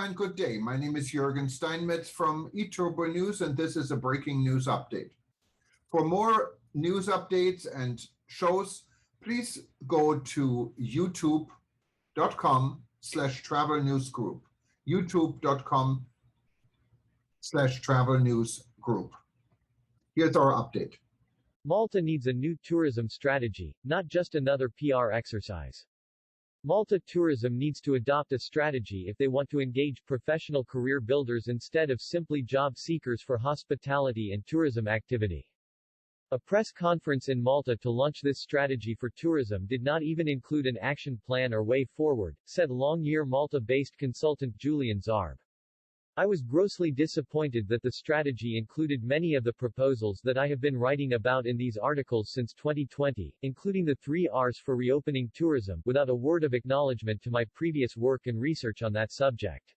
and good day. My name is Jürgen Steinmetz from eTurboNews, and this is a breaking news update. For more news updates and shows, please go to youtube.com/travel news group. youtube.com/travel news group. Here's our update. Malta needs a new tourism strategy, not just another PR exercise. Malta tourism needs to adopt a strategy if they want to engage professional career builders instead of simply job seekers for hospitality and tourism activity. A press conference in Malta to launch this strategy for tourism did not even include an action plan or way forward, said long-year Malta-based consultant Julian Zarb. I was grossly disappointed that the strategy included many of the proposals that I have been writing about in these articles since 2020, including the 3 Rs for reopening tourism, without a word of acknowledgement to my previous work and research on that subject.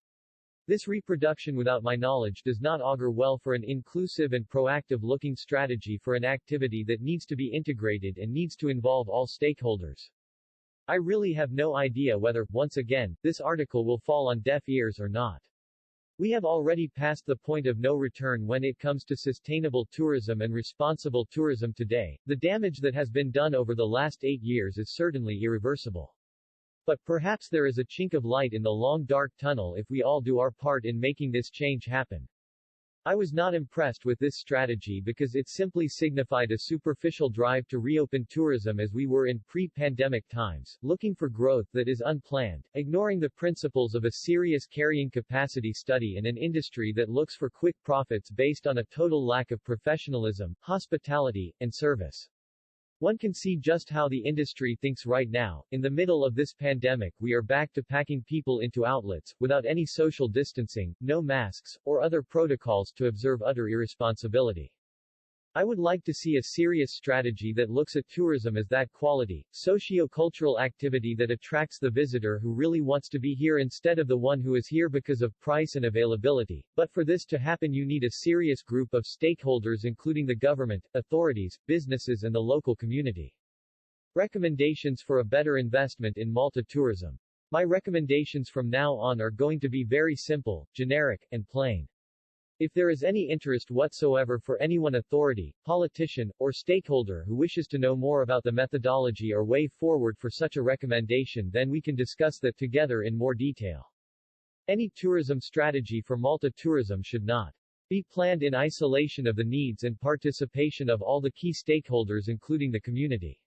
This reproduction without my knowledge does not augur well for an inclusive and proactive-looking strategy for an activity that needs to be integrated and needs to involve all stakeholders. I really have no idea whether, once again, this article will fall on deaf ears or not. We have already passed the point of no return when it comes to sustainable tourism and responsible tourism today. The damage that has been done over the last 8 years is certainly irreversible. But perhaps there is a chink of light in the long dark tunnel if we all do our part in making this change happen. I was not impressed with this strategy because it simply signified a superficial drive to reopen tourism as we were in pre-pandemic times, looking for growth that is unplanned, ignoring the principles of a serious carrying capacity study in an industry that looks for quick profits based on a total lack of professionalism, hospitality, and service. One can see just how the industry thinks right now. In the middle of this pandemic, we are back to packing people into outlets, without any social distancing, no masks, or other protocols to observe utter irresponsibility. I would like to see a serious strategy that looks at tourism as that quality, socio-cultural activity that attracts the visitor who really wants to be here instead of the one who is here because of price and availability. But for this to happen you need a serious group of stakeholders including the government, authorities, businesses and the local community. Recommendations for a better investment in Malta tourism. My recommendations from now on are going to be very simple, generic, and plain. If there is any interest whatsoever for anyone authority, politician, or stakeholder who wishes to know more about the methodology or way forward for such a recommendation, then we can discuss that together in more detail. Any tourism strategy for Malta tourism should not be planned in isolation of the needs and participation of all the key stakeholders including the community.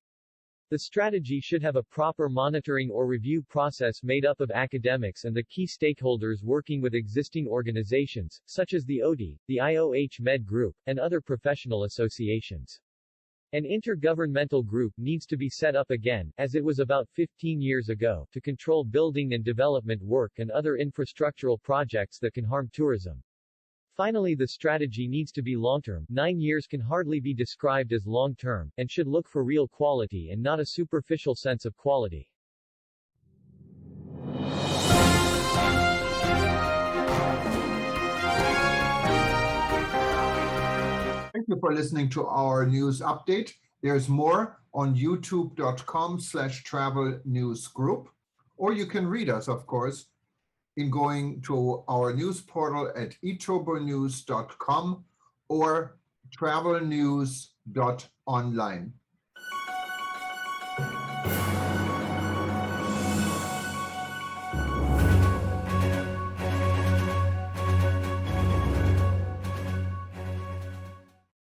The strategy should have a proper monitoring or review process made up of academics and the key stakeholders working with existing organizations, such as the ODI, the IOH Med Group, and other professional associations. An intergovernmental group needs to be set up again, as it was about 15 years ago, to control building and development work and other infrastructural projects that can harm tourism. Finally, the strategy needs to be long-term. 9 years can hardly be described as long-term, and should look for real quality and not a superficial sense of quality. Thank you for listening to our news update. There's more on youtube.com/travel news group, or you can read us, of course, in going to our news portal at eTurboNews.com or travelnews.online.